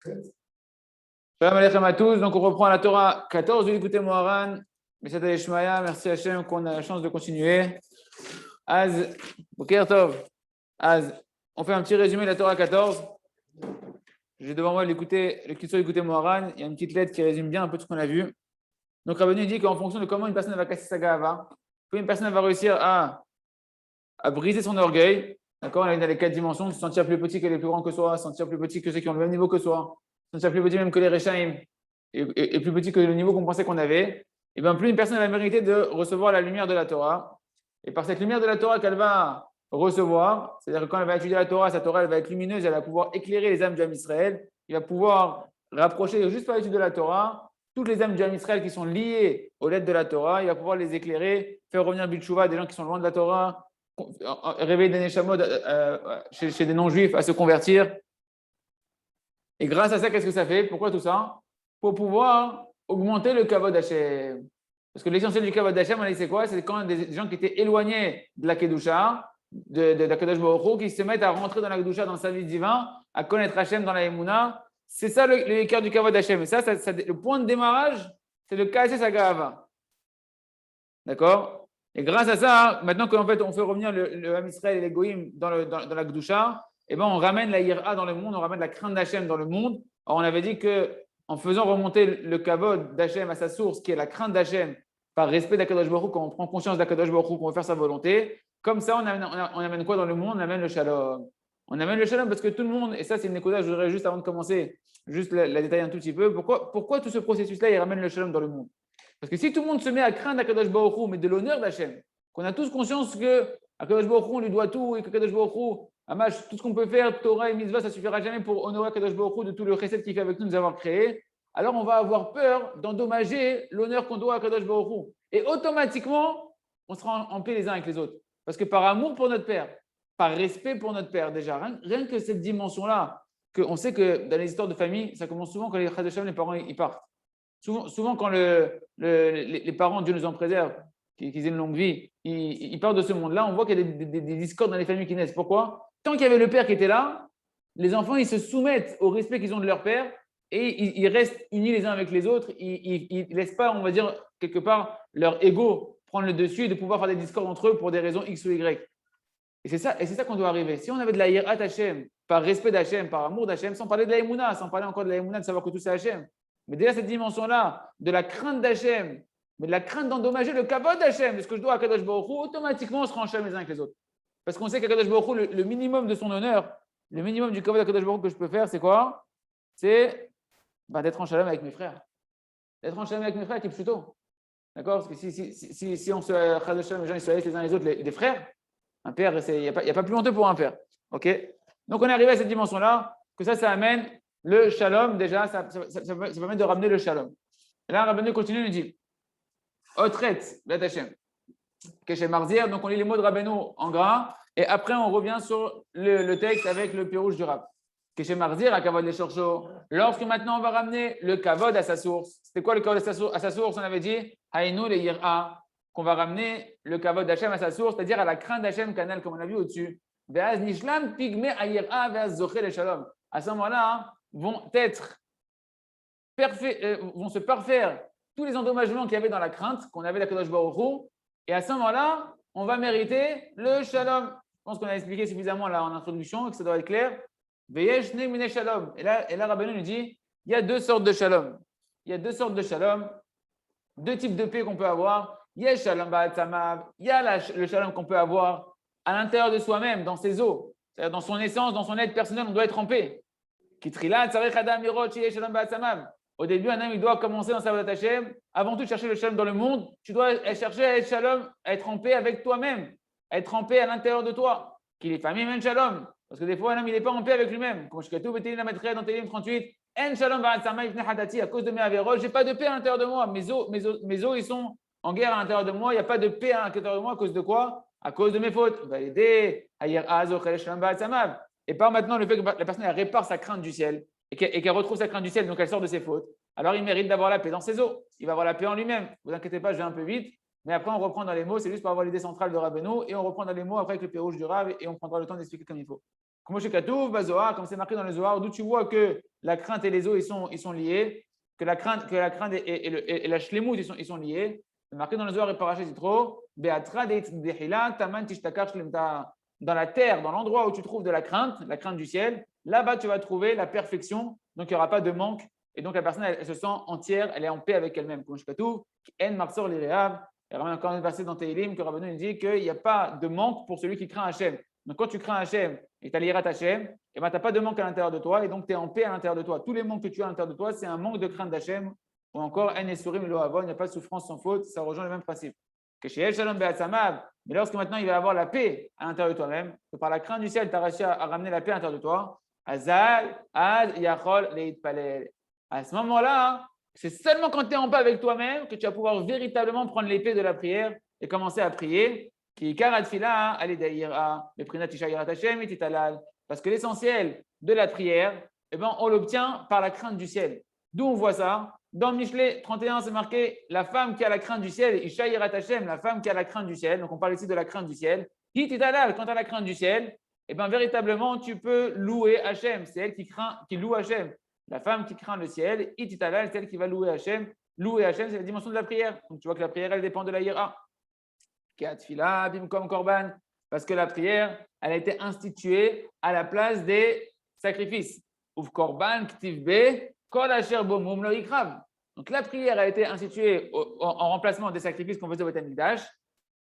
Shalom Aleichem à tous. Donc, on reprend la Torah 14 de l'écouter Moharan. Meshat Shmaya, merci Hachem qu'on a la chance de continuer. Az, Boker Tov. Az, on fait un petit résumé de la Torah 14. J'ai devant moi le Kitso l'écouter Moharan. Il y a une petite lettre qui résume bien un peu tout ce qu'on a vu. Donc, Rabbeinu dit qu'en fonction de comment une personne va casser sa gava, plus une personne va réussir à briser son orgueil. D'accord? On a dans les 4 dimensions, se sentir plus petit que les plus grands que soi, se sentir plus petit que ceux qui ont le même niveau que soi, se sentir plus petit même que les Rechaim, et plus petit que le niveau qu'on pensait qu'on avait. Et bien, plus une personne va mériter de recevoir la lumière de la Torah. Et par cette lumière de la Torah qu'elle va recevoir, c'est-à-dire que quand elle va étudier la Torah, sa Torah elle va être lumineuse, elle va pouvoir éclairer les âmes du Ham Israël. Il va pouvoir rapprocher, juste par l'étude de la Torah, toutes les âmes du Ham Israël qui sont liées aux lettres de la Torah. Il va pouvoir les éclairer, faire revenir Bilchouva des gens qui sont loin de la Torah, réveiller des Neshamot chez des non-juifs à se convertir. Et grâce à ça, qu'est-ce que ça fait? Pourquoi tout ça? Pour pouvoir augmenter le Kavod Hashem. Parce que l'essentiel du Kavod Hashem, on a dit c'est quoi? C'est quand des gens qui étaient éloignés de la Kedusha, de la Kadosh Baruch Hu, qui se mettent à rentrer dans la Kedusha, dans le service divin, à connaître Hashem dans la Emouna. C'est ça le cœur du Kavod Hashem. Et ça, le point de démarrage, c'est de casser sa Gahava. D'accord? Et grâce à ça, maintenant qu'en fait on fait revenir le Ham Israël et les Goïm dans la Kedusha, eh ben on ramène la Yira dans le monde, on ramène la crainte d'Hachem dans le monde. Alors on avait dit qu'en faisant remonter le Kavod d'Hachem à sa source, qui est la crainte d'Hachem, par respect d'Akadosh Baruch Hu, quand on prend conscience d'Akadosh Baruch Hu, qu'on veut faire sa volonté, comme ça on amène quoi dans le monde? On amène le Shalom. On amène le Shalom parce que tout le monde, et ça c'est une écoute, je voudrais juste avant de commencer, juste la détailler un tout petit peu, pourquoi tout ce processus-là, il ramène le Shalom dans le monde? Parce que si tout le monde se met à craindre Akadosh Baruch Hu, mais de l'honneur d'Hachem, qu'on a tous conscience que Akadosh Baruch Hu, on lui doit tout, et qu'Akadosh Baruch Hu, Amash, tout ce qu'on peut faire, Torah et Mitzvah, ça ne suffira jamais pour honorer Akadosh Baruch Hu de tout le chesed qu'il fait avec nous avoir créé. Alors on va avoir peur d'endommager l'honneur qu'on doit à Akadosh Baruch Hu. Et automatiquement, on sera en paix les uns avec les autres. Parce que par amour pour notre Père, par respect pour notre Père, déjà, rien que cette dimension-là, on sait que dans les histoires de famille, ça commence souvent quand les parents ils partent. Souvent quand les parents, Dieu nous en préserve, qu'ils aient une longue vie, ils partent de ce monde-là, on voit qu'il y a des discordes dans les familles qui naissent. Pourquoi? Tant qu'il y avait le père qui était là, les enfants, ils se soumettent au respect qu'ils ont de leur père et ils restent unis les uns avec les autres. Ils ne laissent pas, on va dire, quelque part, leur ego prendre le dessus et de pouvoir faire des discordes entre eux pour des raisons X ou Y. Et c'est ça qu'on doit arriver. Si on avait de la hirat Hashem, par respect d'Hachem, par amour d'Hachem, sans parler de la Emouna, sans parler encore de la Emouna, de savoir que tout c'est Hachem, mais déjà cette dimension-là, de la crainte d'Hachem, mais de la crainte d'endommager le kavod d'Hachem, de ce que je dois à Kadosh Baruch Hu, automatiquement on sera en Shalom les uns avec les autres. Parce qu'on sait qu'à Kadosh Baruch Hu, le minimum de son honneur, le minimum du kavod à Kadosh Baruch Hu que je peux faire, c'est quoi? C'est d'être en Shalom avec mes frères. D'être en Shalom avec mes frères qui est plutôt. D'accord? Parce que si on se Shalom, les gens ils se laissent les uns les autres, les frères, un père, il n'y a pas plus honteux pour un père. Ok? Donc on est arrivé à cette dimension-là, que ça amène le shalom, déjà, ça permet de ramener le shalom. Et là, Rabbeinu continue, il dit Otret, Bet Hashem, Keshem Marzir. Donc, on lit les mots de Rabbeinu en gras, et après, on revient sur le texte avec le pirouge du Rab. Keshem Marzir, à Kavod les Shorcho. Lorsque maintenant, on va ramener le Kavod à sa source. C'était quoi le Kavod à sa source? On avait dit Haïnou le Yir'a, qu'on va ramener le Kavod d'Hachem à sa source, c'est-à-dire à la crainte d'Hachem, canal, comme on a vu au-dessus. Ve'az Nishlam, Pigme, Ayir'a, Ve'az Zoché le Shalom. À ce moment-là, vont se parfaire tous les endommagements qu'il y avait dans la crainte qu'on avait d'Akadosh Baruch Hu, et à ce moment-là, on va mériter le shalom. Je pense qu'on a expliqué suffisamment là en introduction et que ça doit être clair. Veyesh ne mine shalom. Et là, Rabbeinu nous dit, il y a deux sortes de shalom. Il y a deux sortes de shalom, deux types de paix qu'on peut avoir. Il y a shalom ba'atzamav, il y a le shalom qu'on peut avoir à l'intérieur de soi-même, dans ses os, c'est-à-dire dans son essence, dans son être personnel, on doit être en paix. Au début, un homme il doit commencer dans sa voie Hashem. Avant tout de chercher le shalom dans le monde, tu dois chercher à être shalom, à être en paix avec toi-même, à être en paix à l'intérieur de toi. Qu'il est famille, même shalom. Parce que des fois, un homme il n'est pas en paix avec lui-même. Comme je dis tout, dans Télim 38, en shalom à cause de mes avéroches, j'ai pas de paix à l'intérieur de moi. Mes os, ils sont en guerre à l'intérieur de moi. Il n'y a pas de paix à l'intérieur de moi à cause de quoi? À cause de mes fautes. Et par maintenant le fait que la personne elle répare sa crainte du ciel et qu'elle retrouve sa crainte du ciel, donc elle sort de ses fautes, alors il mérite d'avoir la paix dans ses os. Il va avoir la paix en lui-même. Ne vous inquiétez pas, je vais un peu vite, mais après on reprend dans les mots, c'est juste pour avoir l'idée centrale de Rabbeinu et on reprend dans les mots après avec le pirouge du Rav et on prendra le temps d'expliquer comme il faut. Comme c'est marqué dans le Zohar, d'où tu vois que la crainte et les eaux ils sont liés, que la crainte et la shlemut ils sont liés. C'est marqué dans le Zohar et Parashat Yitro, dans la terre, dans l'endroit où tu trouves de la crainte du ciel, là-bas tu vas trouver la perfection, donc il n'y aura pas de manque, et donc la personne elle se sent entière, elle est en paix avec elle-même. Comme je en marsor lireav, il y a encore un verset dans Tehillim que Rabbeinu nous dit qu'il n'y a pas de manque pour celui qui craint Hachem. Donc quand tu crains Hachem et tu as l'Irat Hachem, tu n'as pas de manque à l'intérieur de toi, et donc tu es en paix à l'intérieur de toi. Tous les manques que tu as à l'intérieur de toi, c'est un manque de crainte d'Hachem, ou encore en esurim lo avon, il n'y a pas de souffrance sans faute, ça rejoint le même principe. Que chez El Shalom Be'atzamav, mais lorsque maintenant il va avoir la paix à l'intérieur de toi-même, que par la crainte du ciel, tu as réussi à ramener la paix à l'intérieur de toi, Azal, Az, Yachol, Leitpalel. À ce moment-là, c'est seulement quand tu es en paix avec toi-même que tu vas pouvoir véritablement prendre l'épée de la prière et commencer à prier. Parce que l'essentiel de la prière, eh ben, on l'obtient par la crainte du ciel. D'où on voit ça? Dans Michelet 31, c'est marqué la femme qui a la crainte du ciel, Isha Yirat Hashem, la femme qui a la crainte du ciel. Donc on parle ici de la crainte du ciel. Quand tu as la crainte du ciel, eh ben, véritablement, tu peux louer Hashem. C'est elle qui loue Hashem. La femme qui craint le ciel, Ititalal, c'est elle qui va louer Hashem. Louer Hashem, c'est la dimension de la prière. Donc tu vois que la prière, elle dépend de la Yira. Katfila, Bimkom Korban. Parce que la prière, elle a été instituée à la place des sacrifices. Ouf Korban, Ktivbe, Kol Asher Bomum Lo Ikrav. Donc la prière a été instituée en remplacement des sacrifices qu'on faisait au Beth Amikdash.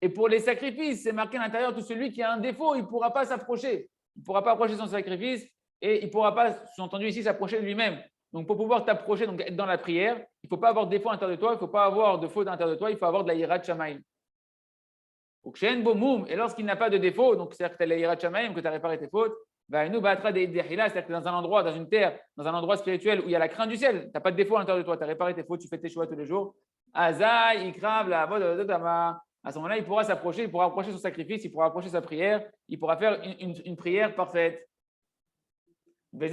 Et pour les sacrifices, c'est marqué à l'intérieur, tout celui qui a un défaut, il ne pourra pas s'approcher. Il ne pourra pas approcher son sacrifice et il ne pourra pas, sous-entendu ici, s'approcher de lui-même. Donc pour pouvoir t'approcher, donc être dans la prière, il ne faut pas avoir de défaut à l'intérieur de toi, il ne faut pas avoir de faute à l'intérieur de toi, il faut avoir de la Yirat Shamayim. Et lorsqu'il n'a pas de défaut, donc c'est-à-dire que tu as la Yirat Shamayim, que tu as réparé tes fautes, c'est-à-dire que dans un endroit, dans une terre, dans un endroit spirituel où il y a la crainte du ciel, tu n'as pas de défaut à l'intérieur de toi, tu as réparé tes fautes, tu fais tes choix tous les jours. Azaï, Ikrav, la à ce moment-là, il pourra s'approcher, il pourra approcher son sacrifice, il pourra approcher sa prière, il pourra faire une prière parfaite. Et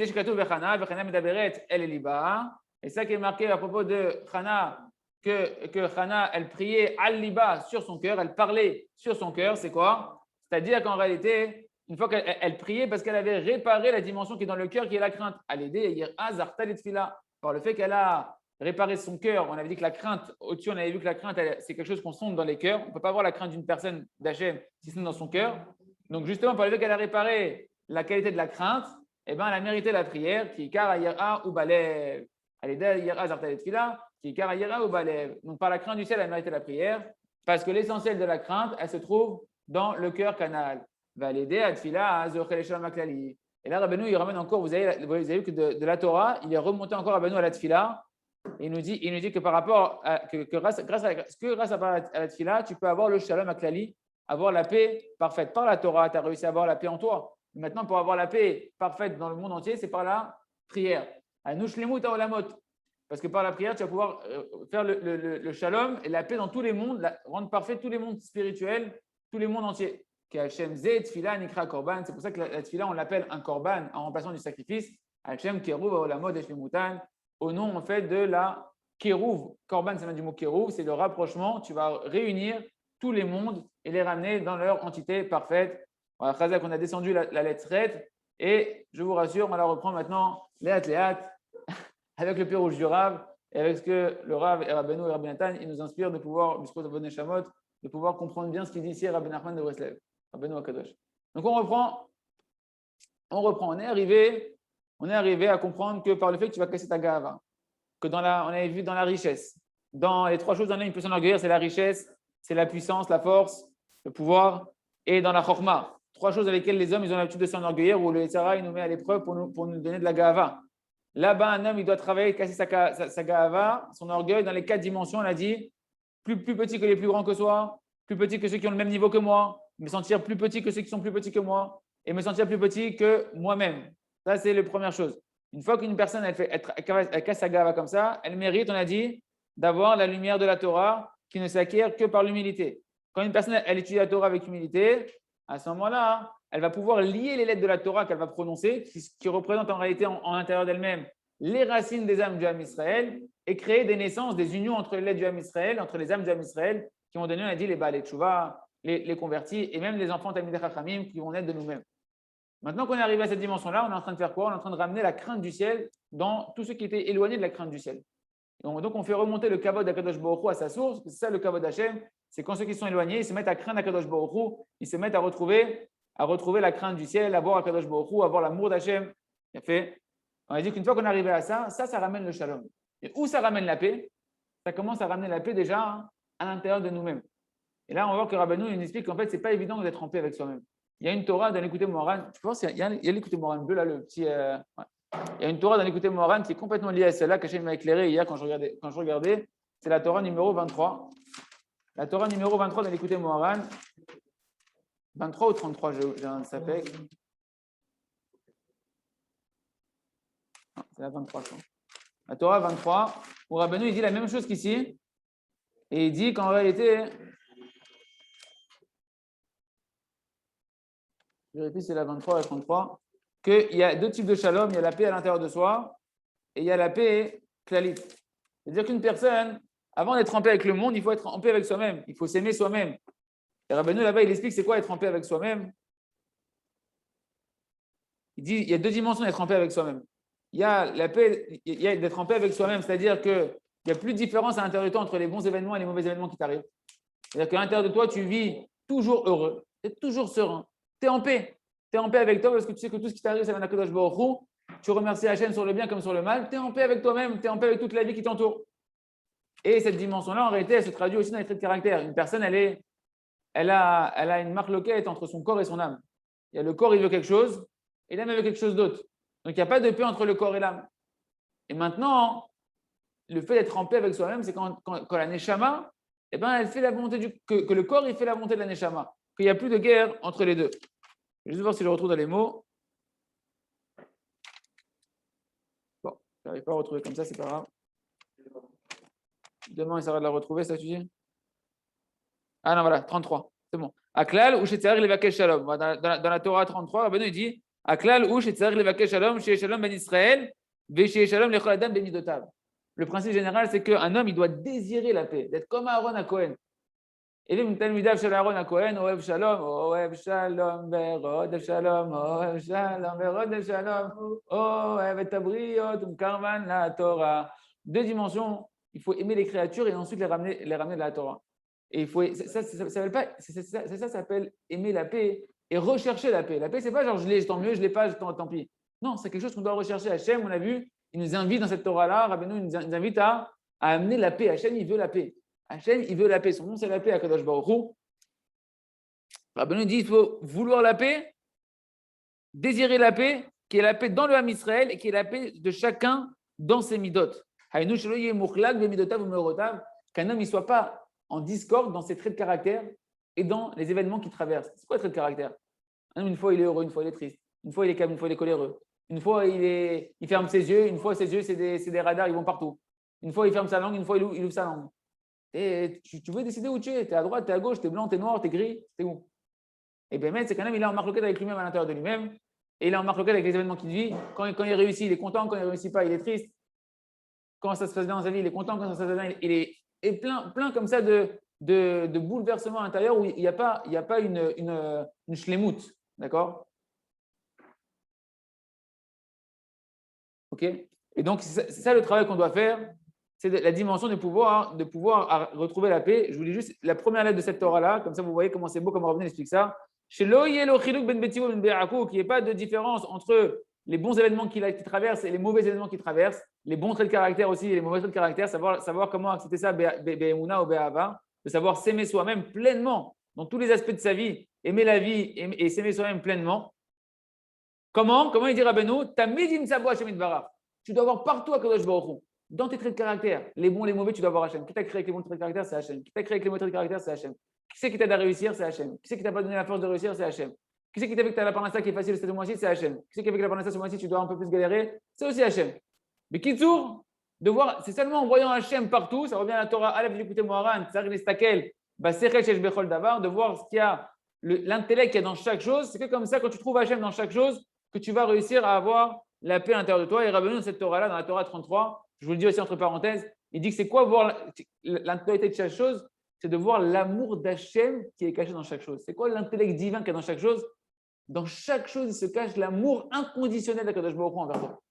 ça qui est marqué à propos de Chana, que Chana, elle priait al-liba sur son cœur, elle parlait sur son cœur, c'est quoi? C'est-à-dire qu'en réalité, une fois qu'elle priait parce qu'elle avait réparé la dimension qui est dans le cœur, qui est la crainte. Par le fait qu'elle a réparé son cœur, on avait dit que la crainte, au-dessus, on avait vu que la crainte, c'est quelque chose qu'on sonde dans les cœurs. On ne peut pas avoir la crainte d'une personne d'Hachem si c'est dans son cœur. Donc, justement, par le fait qu'elle a réparé la qualité de la crainte, eh ben, elle a mérité la prière, qui est ou balev. Donc, par la crainte du ciel, elle a mérité la prière, parce que l'essentiel de la crainte, elle se trouve dans le cœur canal. Et là, Rabbeinu, il ramène encore, vous avez vu que de la Torah, il est remonté encore Rabbeinu à la Tfila. Et il nous dit que par rapport à, que grâce à la Tfila, tu peux avoir le Shalom Aklali, avoir la paix parfaite. Par la Torah, tu as réussi à avoir la paix en toi. Maintenant, pour avoir la paix parfaite dans le monde entier, c'est par la prière. Parce que par la prière, tu vas pouvoir faire le shalom et la paix dans tous les mondes, rendre parfait tous les mondes spirituels, tous les mondes entiers. C'est pour ça que la tfila, on l'appelle un korban en remplaçant du sacrifice. Au nom en fait de la kérouv. Korban, ça vient du mot kérouv, c'est le rapprochement. Tu vas réunir tous les mondes et les ramener dans leur entité parfaite. Voilà, Chazak, on a descendu la lettre ret et je vous rassure, on la reprend maintenant léat avec le Pérouge du Rav et avec ce que le Rav et Rabbeinu et Rabbi Nathan, ils nous inspirent de pouvoir, de pouvoir comprendre bien ce qu'il dit ici Rabbi Nachman de Breslev, Rabbeinu Akadosh. Donc on reprend, on est arrivé à comprendre que par le fait que tu vas casser ta gava, que on avait vu dans la richesse, dans les trois choses dans lesquelles il peut s'enorgueillir, c'est la richesse, c'est la puissance, la force, le pouvoir, et dans la chorma. Trois choses avec lesquelles les hommes ils ont l'habitude de s'enorgueillir, où le Yetzara il nous met à l'épreuve pour nous donner de la gava. Là-bas, un homme il doit travailler, casser sa gava, son orgueil dans les quatre dimensions. On a dit plus petit que les plus grands que soi, plus petit que ceux qui ont le même niveau que moi, me sentir plus petit que ceux qui sont plus petits que moi, et me sentir plus petit que moi-même. Ça, c'est la première chose. Une fois qu'une personne elle casse sa gava comme ça, elle mérite, on a dit, d'avoir la lumière de la Torah qui ne s'acquiert que par l'humilité. Quand une personne elle étudie la Torah avec humilité, à ce moment-là, elle va pouvoir lier les lettres de la Torah qu'elle va prononcer, qui représentent en réalité en l'intérieur d'elle-même les racines des âmes du Ham Israël, et créer des naissances, des unions entre les lettres du Ham Israël, entre les âmes du Ham Israël, qui vont donner, on a dit, les Baalei Teshuvah, les convertis, et même les enfants Talmidei Chachamim qui vont naître de nous-mêmes. Maintenant qu'on est arrivé à cette dimension-là, on est en train de faire quoi? On est en train de ramener la crainte du ciel dans tout ce qui était éloigné de la crainte du ciel. Donc, on fait remonter le kavod d'Akadosh Baruch Hu à sa source. C'est ça le kavod d'Hachem. C'est quand ceux qui sont éloignés, ils se mettent à craindre Akadosh Baruch Hu, ils se mettent à retrouver la crainte du ciel, à voir Akadosh Baruch Hu, à voir l'amour d'Hachem. On a dit qu'une fois qu'on est arrivé à ça, ça ramène le shalom. Et où ça ramène la paix? Ça commence à ramener la paix déjà à l'intérieur de nous-mêmes. Et là, on va voir que Rabbeinu il nous explique qu'en fait, ce n'est pas évident d'être en paix avec soi-même. Il y a une Torah dans l'Écouté Moharan. Je pense qu'il y a l'Écouté Moharan bleu, là, le petit. Ouais. Il y a une Torah dans l'Écouté Moharan qui est complètement liée à celle-là, qu'Hachem m'a éclairé hier quand je regardais. C'est la Torah numéro 23. La Torah numéro 23 dans l'Écouté Moharan. 23 ou 33, j'ai un sapek. C'est la 23. La Torah 23, où Rabbeinu il dit la même chose qu'ici. Et il dit qu'en réalité. Je vérifie si c'est la 23 ou la 33, qu'il y a deux types de shalom, il y a la paix à l'intérieur de soi et il y a la paix klalite. C'est-à-dire qu'une personne, avant d'être en paix avec le monde, il faut être en paix avec soi-même, il faut s'aimer soi-même. Et Rabbeinu là-bas, il explique c'est quoi être en paix avec soi-même. Il dit il y a deux dimensions d'être en paix avec soi-même. Il y a la paix, il y a d'être en paix avec soi-même, c'est-à-dire qu'il n'y a plus de différence à l'intérieur de toi entre les bons événements et les mauvais événements qui t'arrivent. C'est-à-dire qu'à l'intérieur de toi, tu vis toujours heureux, tu es toujours serein. Tu es en paix. Tu es en paix avec toi parce que tu sais que tout ce qui t'arrive, c'est Akadosh Baruch Hu. Tu remercies Hachem sur le bien comme sur le mal. Tu es en paix avec toi-même. Tu es en paix avec toute la vie qui t'entoure. Et cette dimension-là, en réalité, elle se traduit aussi dans les traits de caractère. Une personne, elle a une marque loquette entre son corps et son âme. Il y a le corps, il veut quelque chose, et l'âme, elle veut quelque chose d'autre. Donc, il n'y a pas de paix entre le corps et l'âme. Et maintenant, le fait d'être en paix avec soi-même, c'est quand la neshama, eh ben, elle fait la volonté que le corps, il fait la volonté de la neshama. Qu'il n'y a plus de guerre entre les deux. Je vais juste voir si je retrouve dans les mots. Bon, je n'arrive pas à retrouver comme ça, c'est pas grave. Demain, il s'arrête de la retrouver, ça tu dis? Ah non, voilà, 33, c'est bon. Aklal ou shetzarich levakesh shalom. Dans la Torah 33, Rabbeinu il dit Aklal ou shetzarich levakesh shalom, chez shalom ben Israël, chez shalom lechol adam ben midotav. Le principe général, c'est qu'un homme, il doit désirer la paix, d'être comme Aaron à Cohen. Et le Talmidav shel Aaron à Cohen, Oev Shalom, Berod Shalom, Oev Shalom, Berod Shalom, Oev et Tabriot, Karman la Torah. Deux dimensions, il faut aimer les créatures et ensuite les ramener de la Torah. Et il faut, ça s'appelle aimer la paix et rechercher la paix. La paix, c'est pas genre je l'ai, tant mieux, je l'ai pas, tant pis. Non, c'est quelque chose qu'on doit rechercher. Hachem, on a vu, il nous invite dans cette Torah-là, Rabbeinu nous invite à amener la paix. Hachem, il veut la paix. Hachem, il veut la paix. Son nom, c'est la paix à Kadosh Baruch Hu. Rabbeinu dit il faut vouloir la paix, désirer la paix, qui est la paix dans le Ham Israël et qui est la paix de chacun dans ses midot. Qu'un homme ne soit pas en discorde dans ses traits de caractère et dans les événements qu'il traverse. C'est quoi le trait de caractère? Une fois, il est heureux, une fois, il est triste. Une fois, il est calme, une fois, il est coléreux. Une fois, il ferme ses yeux. Une fois, ses yeux, c'est des radars, ils vont partout. Une fois, il ferme sa langue. Une fois, il ouvre sa langue. Et tu veux décider où tu es. Tu es à droite, tu es à gauche, tu es blanc, tu es noir, tu es gris. Tu es où? Et bien, c'est qu'un homme, il est en marloquette avec lui-même à l'intérieur de lui-même. Et il est en marloquette avec les événements qu'il vit. Quand il réussit, il est content. Quand il ne réussit pas, il est triste. Quand ça se passe bien dans sa vie, il est content. Quand ça se passe bien, il est plein comme ça de bouleversements intérieurs où il n'y a pas une shlemout. D'accord? OK? Et donc, c'est ça le travail qu'on doit faire. C'est la dimension de pouvoir retrouver la paix. Je vous lis juste la première lettre de cette Torah-là. Comme ça, vous voyez comment c'est beau, comment Rabbeinu explique ça. Chez Loyelo Chiluk Ben Betivo Ben Be'akou, qu'il n'y ait pas de différence entre les bons événements qu'il traverse et les mauvais événements qu'il traverse, les bons traits de caractère aussi et les mauvais traits de caractère, savoir comment accepter ça, Be'emouna ou Be'ava, de savoir s'aimer soi-même pleinement dans tous les aspects de sa vie, aimer la vie et s'aimer soi-même pleinement. Comment il dit Rabbeinu, Tamidim Sabo Hashem Itbarach. Tu dois avoir partout à Kadosh Baruch Hu, dans tes traits de caractère, les bons, les mauvais, tu dois avoir Hashem. Qui t'a créé avec les bons traits de caractère, c'est Hashem. Qui t'a créé avec les mauvais traits de caractère, c'est Hashem. Qui c'est qui t'aide à réussir, c'est Hashem. Qui c'est qui t'a pas donné la force de réussir, c'est Hashem. Qui c'est qui t'a fait que tu as la parnassa qui est facile ce mois-ci, c'est Hashem. Qui c'est qui a fait que la parnassa ce mois-ci, tu dois un peu plus galérer, c'est aussi Hashem. Mais Kitsour, c'est seulement en voyant Hashem partout, ça revient à la Torah, Aleph l'écouter Moharan, Tsaril Estakel, Basechel Shesh Bechol Davar, de voir ce qu'il y a, l'intellect qu'il y a dans chaque chose. C'est que comme ça, quand tu trouves Hashem dans chaque chose, que tu vas réussir à avoir la paix à l'intérieur de toi. Et Rabbeinu, dans cette Torah-là, dans la Torah 33, je vous le dis aussi entre parenthèses, il dit que c'est quoi voir l'intellect de chaque chose? C'est de voir l'amour d'Hachem qui est caché dans chaque chose. C'est quoi l'intellect divin qu'il y a dans chaque chose? Dans chaque chose, il se cache l'amour inconditionnel d'Akadosh Baruch Hu envers toi.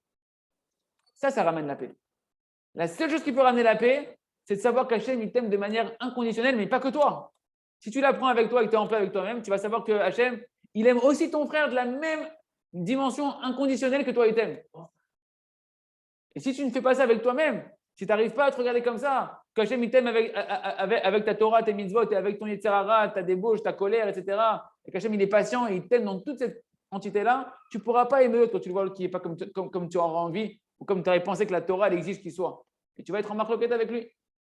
Ça ramène la paix. La seule chose qui peut ramener la paix, c'est de savoir qu'Hachem, il t'aime de manière inconditionnelle, mais pas que toi. Si tu l'apprends avec toi et que tu es en paix avec toi-même, tu vas savoir que Hachem, il aime aussi ton frère de la même dimension inconditionnelle que toi, il t'aime. Et si tu ne fais pas ça avec toi-même, si tu n'arrives pas à te regarder comme ça, qu'Hachem, il t'aime avec ta Torah, tes mitzvot, et avec ton Yetzer Hara, ta débauche, ta colère, etc., et qu'Hachem, il est patient et il t'aime dans toute cette entité-là, tu ne pourras pas aimer l'autre quand tu le vois qui n'est pas comme tu auras envie ou comme tu aurais pensé que la Torah, elle exige qu'il soit. Et tu vas être en marloquette avec lui.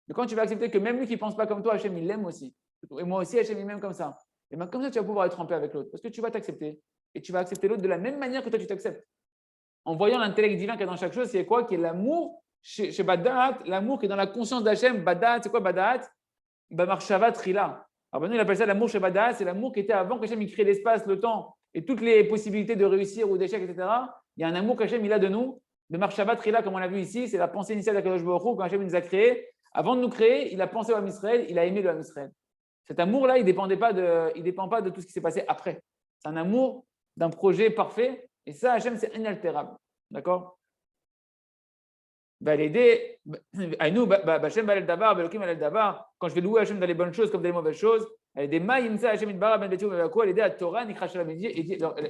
Mais quand tu vas accepter que même lui qui ne pense pas comme toi, Hachem, il l'aime aussi. Et moi aussi, Hachem, il m'aime comme ça. Et bien, comme ça, tu vas pouvoir être en paix avec l'autre. Parce que tu vas t'accepter. Et tu vas accepter l'autre de la même manière que toi, tu t'acceptes. En voyant l'intellect divin qu'il y a dans chaque chose, c'est quoi? Qui est l'amour chez Badat, l'amour qui est dans la conscience d'Hachem. Badat, c'est quoi Badat? Marshava Trila. Alors maintenant, il appelle ça l'amour chez Badat. C'est l'amour qui était avant qu'Hachem il crée l'espace, le temps et toutes les possibilités de réussir ou d'échec, etc. Il y a un amour qu'Hachem il a de nous. De Marshava Trila, comme on l'a vu ici, c'est la pensée initiale d'Akadosh Baruch Hu quand Hachem nous a créés. Avant de nous créer, il a pensé au Ham Israël, il a aimé le Ham Israël. Cet amour-là, il ne dépend pas de tout ce qui s'est passé après. C'est un amour d'un projet parfait. Et ça, Hachem, c'est inaltérable. D'accord? Quand je vais louer Hachem dans les bonnes choses comme dans les mauvaises choses, et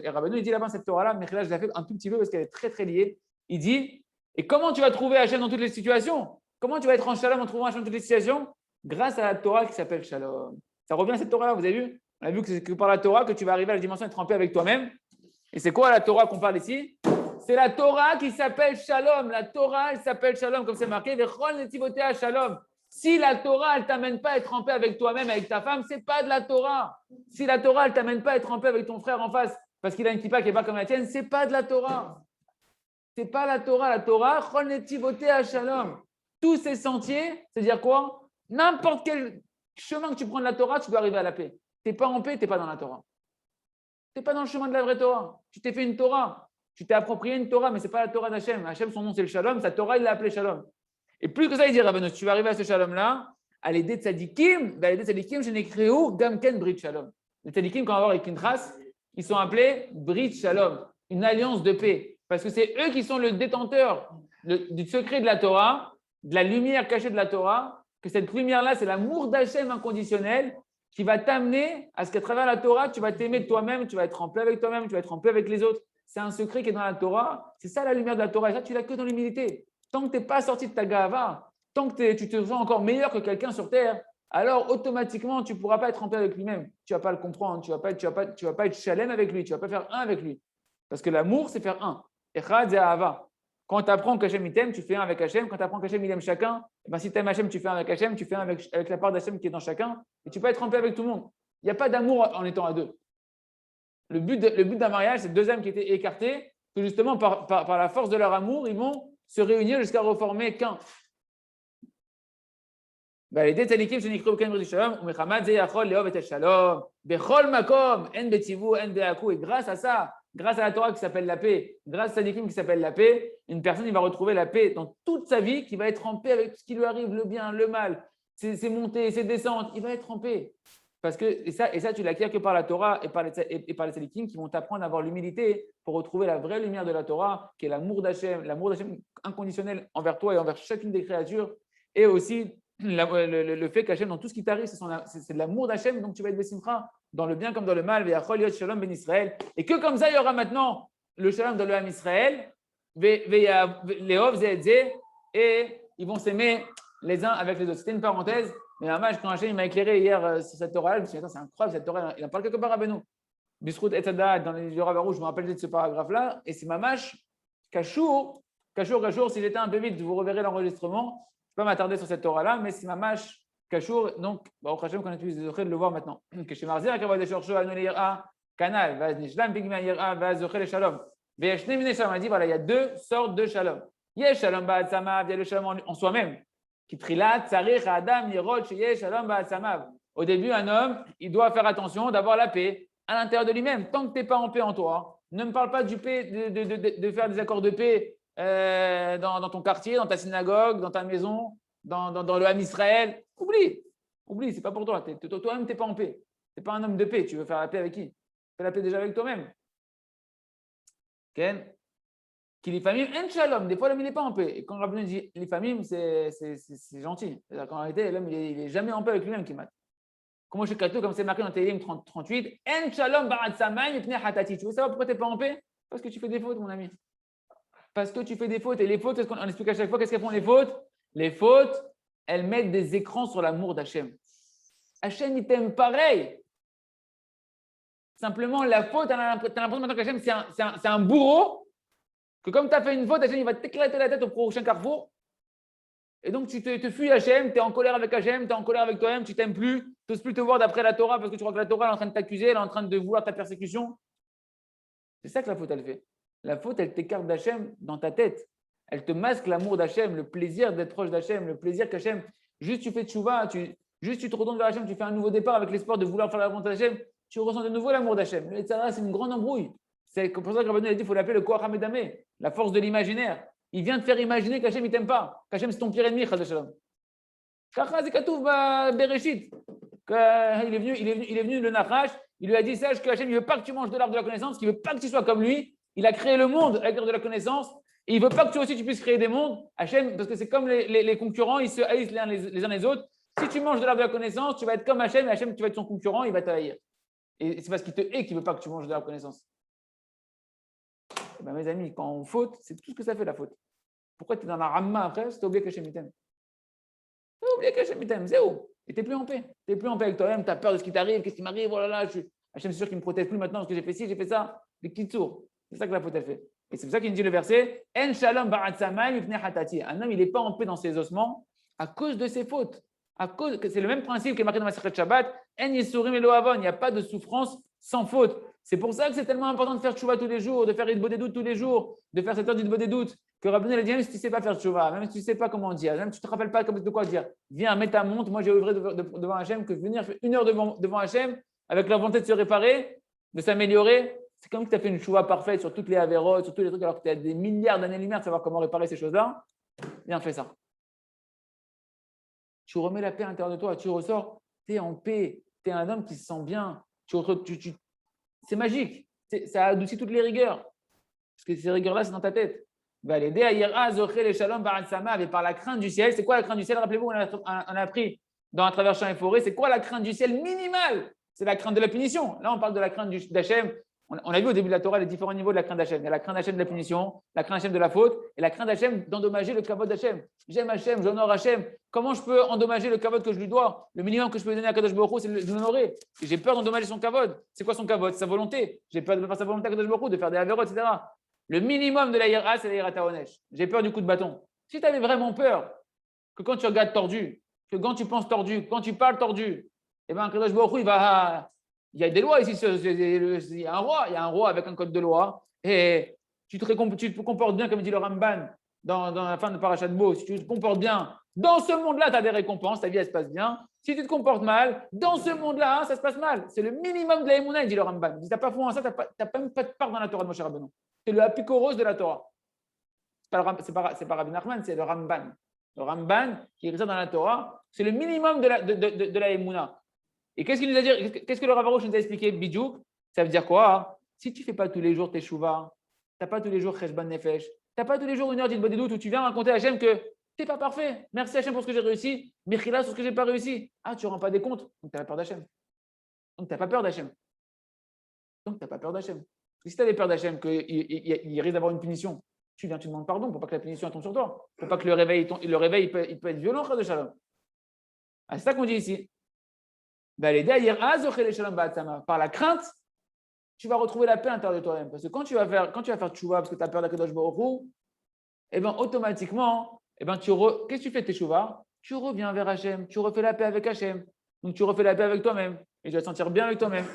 Rabbeinu, il dit là-bas cette Torah-là, mais là, je la fais un tout petit peu parce qu'elle est très, très liée. Il dit, et comment tu vas trouver Hachem dans toutes les situations? Comment tu vas être en shalom en trouvant Hachem dans toutes les situations? Grâce à la Torah qui s'appelle Shalom. Ça revient à cette Torah-là, vous avez vu? On a vu que c'est que par la Torah que tu vas arriver à la dimension d'être en paix avec toi-même. Et c'est quoi la Torah qu'on parle ici? C'est la Torah qui s'appelle Shalom. La Torah, elle s'appelle Shalom, comme c'est marqué. Shalom. Si la Torah, elle ne t'amène pas à être en paix avec toi-même, avec ta femme, ce n'est pas de la Torah. Si la Torah, elle ne t'amène pas à être en paix avec ton frère en face, parce qu'il a une kippa qui n'est pas comme la tienne, ce n'est pas de la Torah. Ce n'est pas la Torah. La Torah, Shalom. Tous ces sentiers, c'est-à-dire quoi? N'importe quel chemin que tu prends de la Torah, tu dois arriver à la paix. Tu n'es pas en paix, tu n'es pas dans la Torah. Tu n'es pas dans le chemin de la vraie Torah. Tu t'es fait une Torah. Tu t'es approprié une Torah, mais ce n'est pas la Torah d'Hachem. Hachem, son nom, c'est le Shalom. Sa Torah, il l'a appelé Shalom. Et plus que ça, il dit, Rabbeinu, tu vas arriver à ce Shalom-là, à l'aider de Tzadikim, je n'ai créé où Gamken Brit Shalom. Les Tzadikim, quand on va voir avec Pintras, ils sont appelés Brit Shalom, une alliance de paix. Parce que c'est eux qui sont le détenteur du secret de la Torah, de la lumière cachée de la Torah, que cette lumière-là, c'est l'amour d'Hachem inconditionnel qui va t'amener à ce qu'à travers la Torah, tu vas t'aimer toi-même, tu vas être en paix avec toi-même, tu vas être en paix avec les autres. C'est un secret qui est dans la Torah. C'est ça la lumière de la Torah. Et ça, tu l'as que dans l'humilité. Tant que tu n'es pas sorti de ta gava, tant que tu te sens encore meilleur que quelqu'un sur terre, alors automatiquement, tu ne pourras pas être en paix avec lui-même. Tu ne vas pas le comprendre. Tu ne vas pas être chalem avec lui. Tu ne vas pas faire un avec lui. Parce que l'amour, c'est faire un. Echad et Ahava. Quand tu apprends qu'Hachem il t'aime, tu fais un avec Hachem. Quand tu apprends qu'Hachem il aime chacun, et ben si tu aimes Hachem, tu fais un avec Hachem, tu fais un avec la part d'Hachem qui est dans chacun. Et tu peux être en paix avec tout le monde. Il n'y a pas d'amour en étant à deux. Le but d'un mariage, c'est deux âmes qui étaient écartées, que justement, par la force de leur amour, ils vont se réunir jusqu'à reformer qu'un. Et grâce à ça, grâce à la Torah qui s'appelle la paix, grâce à Tzadikim qui s'appelle la paix, une personne il va retrouver la paix dans toute sa vie, qui va être en paix avec tout ce qui lui arrive, le bien, le mal, ses montées, ses descentes, il va être en paix. Parce que, et ça, tu l'acquiers que par la Torah et par les tzadikim qui vont t'apprendre à avoir l'humilité pour retrouver la vraie lumière de la Torah, qui est l'amour d'Hachem inconditionnel envers toi et envers chacune des créatures, et aussi le fait qu'Hachem, dans tout ce qui t'arrive, c'est de l'amour d'Hachem, donc tu vas être besimcha, dans le bien comme dans le mal, shalom ben Israël, et que comme ça, il y aura maintenant le shalom dans le Ham Israël, et ils vont s'aimer les uns avec les autres. C'était une parenthèse. Mais quand Hachem m'a éclairé hier sur cette Torah, je me suis dit, attends, c'est incroyable cette Torah, il en parle quelque part à Benoît. Bisrout et Tzada, dans les Rav Arush, je me rappelle de ce paragraphe-là, et c'est Mamash, Kachour, si j'étais un peu vite, vous reverrez l'enregistrement. Je ne vais pas m'attarder sur cette Torah-là, mais c'est Mamash, Kachour, donc, au Hachem, qu'on a pu de le voir maintenant. Que chez Marzir, Akavod Eshorcho, Anolira, Kanal, Vaz Nishlam, Pigma Yira, Vaz Zochel et Shalom. Veshne Mine Shalom, a dit, voilà, il y a deux sortes de Shalom. Il y a Shalom Ba'ad Samav, il y a le Shalom en soi-même. Au début, un homme, il doit faire attention d'avoir la paix à l'intérieur de lui-même. Tant que tu n'es pas en paix en toi, ne me parle pas du paix, de faire des accords de paix dans ton quartier, dans ta synagogue, dans ta maison, dans le Ham Israël. Oublie, ce n'est pas pour toi. Toi-même, tu n'es pas en paix. Tu n'es pas un homme de paix. Tu veux faire la paix avec qui? Fais la paix déjà avec toi-même. Qui les familles, en shalom, des fois l'homme il n'est pas en paix. Et quand Rabbi dit les familles, c'est gentil. C'est-à-dire qu'en réalité, l'homme il est jamais en paix avec lui-même qui mate. Comment je suis comme c'est marqué dans Télim 38, en shalom ba'ad samay mipnei hatati. Tu veux savoir pourquoi tu n'es pas en paix? Parce que tu fais des fautes, mon ami. Parce que tu fais des fautes. Et les fautes, on explique à chaque fois, qu'est-ce qu'elles font les fautes? Les fautes, elles mettent des écrans sur l'amour d'Hachem. Hachem, il t'aime pareil. Simplement, la faute, tu as l'impression maintenant qu'Hachem, c'est un bourreau. Que comme tu as fait une faute, Hachem, il va t'éclater la tête au prochain carrefour. Et donc, tu te fuis Hachem, tu es en colère avec Hachem, tu es en colère avec toi-même, tu t'aimes plus, tu n'oses plus te voir d'après la Torah parce que tu crois que la Torah est en train de t'accuser, elle est en train de vouloir ta persécution. C'est ça que la faute, elle fait. La faute, elle t'écarte d'Hachem dans ta tête. Elle te masque l'amour d'Hachem, le plaisir d'être proche d'Hachem, le plaisir qu'Hachem, juste tu fais tchouva, juste tu te retournes vers Hachem, tu fais un nouveau départ avec l'espoir de vouloir faire la volonté d'Hachem, tu ressens de nouveau l'amour d'Hachem. Le Tzara, c'est une grande embrouille. C'est pour ça que Rabbeinu a dit qu'il faut l'appeler le Koach HaMedame, la force de l'imaginaire. Il vient te faire imaginer qu'Hachem ne t'aime pas, qu'Hachem c'est ton pire ennemi, Chas v'Shalom. Kacha Zekatouf Bereshit. Il est venu le Nachash, il lui a dit sache que Hachem ne veut pas que tu manges de l'arbre de la connaissance, qu'il ne veut pas que tu sois comme lui. Il a créé le monde avec l'arbre de la connaissance et il ne veut pas que toi aussi tu puisses créer des mondes. Hachem, parce que c'est comme les concurrents, ils se haïssent les uns les autres. Si tu manges de l'arbre de la connaissance, tu vas être comme Hachem et Hachem, tu vas être son concurrent, il va te haïr. Et c'est parce qu'il te hait qu'il ne veut pas que tu manges de l'arbre de la connaissance. Eh bien, mes amis, quand on faute, c'est tout ce que ça fait la faute. Pourquoi tu es dans la ramma après si tu as oublié qu'Hachem t'aime? Tu as oublié qu'Hachem t'aime, c'est où? Et tu n'es plus en paix. Tu n'es plus en paix avec toi-même, tu as peur de ce qui t'arrive, qu'est-ce qui m'arrive, oh là là, Hachem, c'est sûr qu'il ne me protège plus maintenant parce que j'ai fait ci, j'ai fait ça. Des petits tours. C'est ça que la faute, elle fait. Et c'est pour ça qu'il dit le verset En shalom ba'ad samay mipnei hatati. Un homme, il n'est pas en paix dans ses ossements à cause de ses fautes. C'est le même principe qui est marqué dans la Masechet Shabbat En yisurim elo avon. Il n'y a pas de souffrance sans faute. C'est pour ça que c'est tellement important de faire tchouva tous les jours, de faire Hitbo des doutes tous les jours, de faire cette heure d'Hitbo des doutes. Que Rabbeinu a dit même si tu ne sais pas faire tchouva, même si tu ne sais pas comment dire, même si tu ne te rappelles pas de quoi dire, viens, mets ta montre. Moi, j'ai œuvré devant Hachem que venir faire une heure devant Hachem avec la volonté de se réparer, de s'améliorer. C'est comme si tu as fait une tchouva parfaite sur toutes les avérotes, sur tous les trucs, alors que tu as des milliards d'années-lumière de savoir comment réparer ces choses-là. Viens, fais ça. Tu remets la paix à l'intérieur de toi, tu ressors, tu es en paix, tu es un homme qui se sent bien. C'est magique, ça adoucit toutes les rigueurs. Parce que ces rigueurs-là, c'est dans ta tête. Et par la crainte du ciel, c'est quoi la crainte du ciel? Rappelez-vous, on a appris dans À travers champs et forêts, c'est quoi la crainte du ciel minimale? C'est la crainte de la punition. Là, on parle de la crainte d'Hachem. On a vu au début de la Torah les différents niveaux de la crainte d'Hachem. Il y a la crainte d'Hachem de la punition, la crainte d'Hachem de la faute et la crainte d'Hachem d'endommager le kavod d'Hachem. J'aime Hachem, j'honore Hachem. Comment je peux endommager le kavod que je lui dois? Le minimum que je peux donner à Kadosh Baruch Hu, c'est de l'honorer. J'ai peur d'endommager son kavod. C'est quoi son kavod? Sa volonté. J'ai peur de ne pas faire sa volonté à Kadosh Baruch Hu, de faire des avérots, etc. Le minimum de la yira, c'est la yira ta'onesh. J'ai peur du coup de bâton. Si tu avais vraiment peur que quand tu regardes tordu, que quand tu penses tordu, quand tu parles tordu, eh bien, Kadosh Baruch Hu, il y a des lois ici, il y a un roi avec un code de loi, et tu te comportes bien, comme dit le Ramban dans la fin de Parashat Bo. Si tu te comportes bien, dans ce monde-là, tu as des récompenses, ta vie, elle se passe bien. Si tu te comportes mal, dans ce monde-là, ça se passe mal. C'est le minimum de la Emouna, dit le Ramban. Si tu n'as pas foi en ça, tu n'as même pas de part dans la Torah de Moshe Rabbeinu. C'est le apikoros de la Torah. Ce n'est pas Rabbi Nachman, c'est le Ramban. Le Ramban qui est écrit ça dans la Torah, c'est le minimum de la Emouna. Et qu'est-ce qu'il nous a dit? Qu'est-ce que le Rav Arush nous a expliqué? Bidjouk, ça veut dire quoi? Si tu ne fais pas tous les jours tes chouvas, tu n'as pas tous les jours cheshban nefesh, tu n'as pas tous les jours une heure d'Hitbo des doutes où tu viens raconter à Hachem que tu n'es pas parfait. Merci Hachem pour ce que j'ai réussi, Mechila sur ce que je n'ai pas réussi. Ah, tu ne rends pas des comptes, donc tu n'as pas peur d'Hachem. Donc tu n'as pas peur d'Hachem. Parce que si tu avais peur d'Hachem, qu'il risque d'avoir une punition, tu viens, tu demandes pardon pour pas que la punition tombe sur toi, pour pas que le réveil il peut être violent, de Shalom. Ah, c'est ça qu'on dit ici. Par la crainte, tu vas retrouver la paix à l'intérieur de toi-même. Parce que quand tu vas faire tchouva parce que tu as peur d'Akadosh Baruch Hu, eh ben, automatiquement, qu'est-ce que tu fais de tes tchouva? Tu reviens vers Hachem, tu refais la paix avec Hachem. Donc tu refais la paix avec toi-même et tu vas te sentir bien avec toi-même.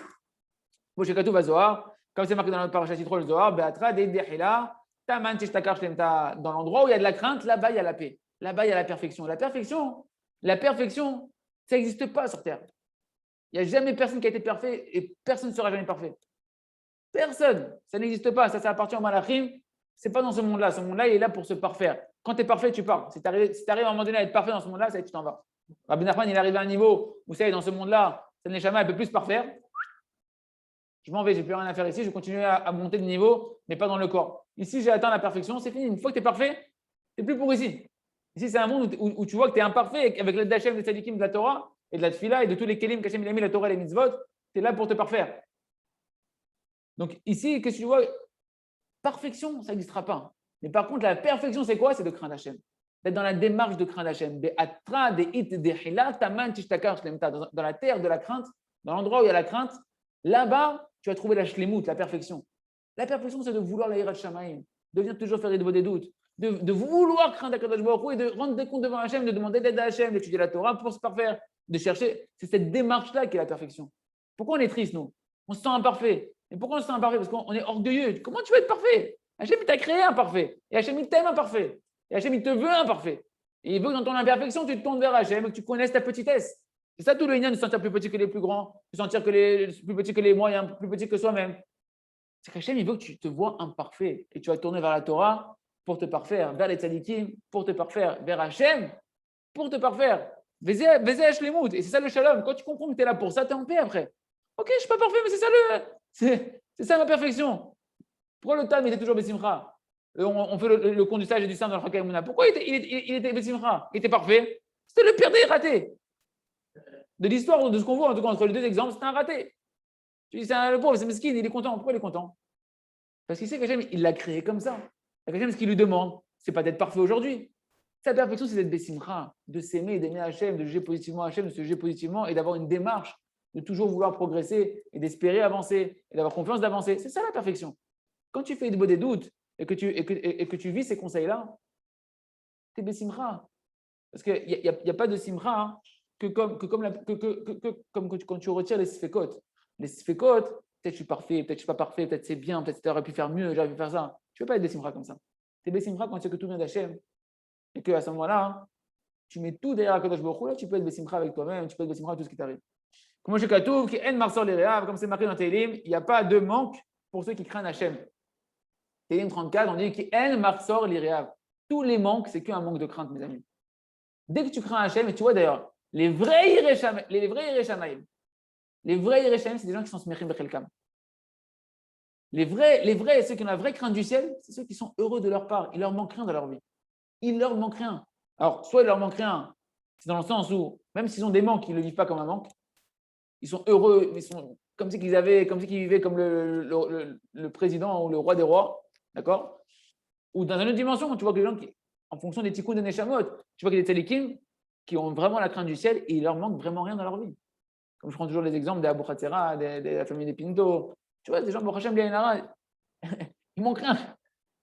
Comme c'est marqué dans notre parashat Yitro le Zohar, dans l'endroit où il y a de la crainte, là-bas il y a la paix. Là-bas il y a la perfection. La perfection, ça n'existe pas sur terre. Il n'y a jamais personne qui a été parfait et personne ne sera jamais parfait. Personne. Ça n'existe pas. Ça appartient au Malachim. Ce n'est pas dans ce monde-là. Ce monde-là, il est là pour se parfaire. Quand tu es parfait, tu pars. Si tu arrives à un moment donné à être parfait dans ce monde-là, ça y est, tu t'en vas. Rabbi Nachman, il est arrivé à un niveau où ça y est, dans ce monde-là, sa neshama, elle ne peut plus se parfaire. Je m'en vais, je n'ai plus rien à faire ici, je continue à monter de niveau, mais pas dans le corps. Ici, j'ai atteint la perfection, c'est fini. Une fois que tu es parfait, tu n'es plus pour ici. Ici, c'est un monde où tu vois que tu es imparfait, avec l'aide d'Hachem, des tzadikim, de la Torah, et de la Tfila, et de tous les kelim qu'Hachem il a mis, la Torah et les mitzvot, tu es là pour te parfaire. Donc ici, qu'est-ce que tu vois? Perfection, ça n'existera pas. Mais par contre, la perfection, c'est quoi? C'est de craindre Hachem. D'être dans la démarche de craindre Hachem. Dans la terre de la crainte, dans l'endroit où il y a la crainte, là-bas, tu vas trouver la shlemut, la perfection. La perfection, c'est de vouloir la hirat shamaim, de venir toujours faire des doutes, de vouloir craindre Akadosh Baruch Hu et de rendre des comptes devant Hachem, de demander d'aide à Hachem, d'étudier la Torah pour se parfaire, de chercher. C'est cette démarche-là qui est la perfection. Pourquoi on est triste, nous? On se sent imparfait. Et pourquoi on se sent imparfait? Parce qu'on est orgueilleux. Comment tu veux être parfait? Hachem, il t'a créé imparfait. Et Hachem, il t'aime imparfait. Et Hachem, il te veut imparfait. Et il veut que dans ton imperfection, tu te tournes vers Hachem et que tu connaisses ta petitesse. C'est ça tout le lien de se sentir plus petit que les plus grands, de se sentir plus petit que les moyens, plus petit que soi-même. C'est qu'Hachem, il veut que tu te vois imparfait. Et tu vas te tourner vers la Torah pour te parfaire, vers les tzadikim pour te parfaire, vers Hachem pour te parfaire. Vezé Hashlemut. Et c'est ça le shalom. Quand tu comprends que tu es là pour ça, tu es en paix après. Ok, je ne suis pas parfait, mais c'est ça ma perfection. Pourquoi le Tam était toujours Bessimcha? On fait le compte du sage et du saint dans le Chaka Emouna. Pourquoi il était Bessimcha? Il était parfait. C'était le pire des ratés. De l'histoire, de ce qu'on voit, en tout cas, entre les deux exemples, c'était un raté. Tu dis, le pauvre, c'est mesquine, il est content. Pourquoi il est content? Parce qu'il sait qu'Hachem, il l'a créé comme ça. Hachem, ce qu'il lui demande, c'est pas d'être parfait aujourd'hui. Sa perfection, c'est d'être Bessimcha, de s'aimer, d'aimer Hachem, de juger positivement Hachem, de se juger positivement et d'avoir une démarche, de toujours vouloir progresser et d'espérer avancer et d'avoir confiance d'avancer. C'est ça la perfection. Quand tu fais des doutes et que tu vis ces conseils-là, tu es Bessimcha. Parce qu'il n'y a pas de Simcha hein, que comme quand tu retires les sfekot. Les sfekot, peut-être je suis parfait, peut-être je ne suis pas parfait, peut-être c'est bien, peut-être j'aurais pu faire mieux, j'aurais pu faire ça. Tu ne peux pas être Bessimcha comme ça. Tu es Bessimcha quand tu sais que tout vient d'Hachem et qu'à ce moment-là, hein, tu mets tout derrière Akadosh Baruch Hu, là tu peux être Bessimcha avec toi-même, tu peux être Bessimcha avec tout ce qui t'arrive. Comme je Katouf, qui en marsor les réaves, comme c'est marqué dans Télim, il n'y a pas de manque pour ceux qui craignent Hachem. Télim 34, on dit qui en marsor les réaves. Tous les manques, c'est qu'un manque de crainte, mes amis. Dès que tu crains Hachem, et tu vois d'ailleurs, les vrais Yereshamaim, c'est des gens qui sont smechim bechelkam. Les vrais, ceux qui ont la vraie crainte du ciel, c'est ceux qui sont heureux de leur part. Il leur manque rien dans leur vie. Il leur manque rien. Alors, soit il leur manque rien, c'est dans le sens où, même s'ils ont des manques, ils ne le vivent pas comme un manque. Ils sont heureux, mais ils sont comme si qu'ils vivaient comme le président ou le roi des rois, d'accord? Ou dans une autre dimension, tu vois que les gens qui, en fonction des tikkuns de Neshamot, tu vois qu'il y a des tzadikim qui ont vraiment la crainte du ciel et il leur manque vraiment rien dans leur vie. Comme je prends toujours les exemples des Abou Khatsera, de la famille des Pinto. Tu vois, des gens, Baruch Hashem, il manque rien.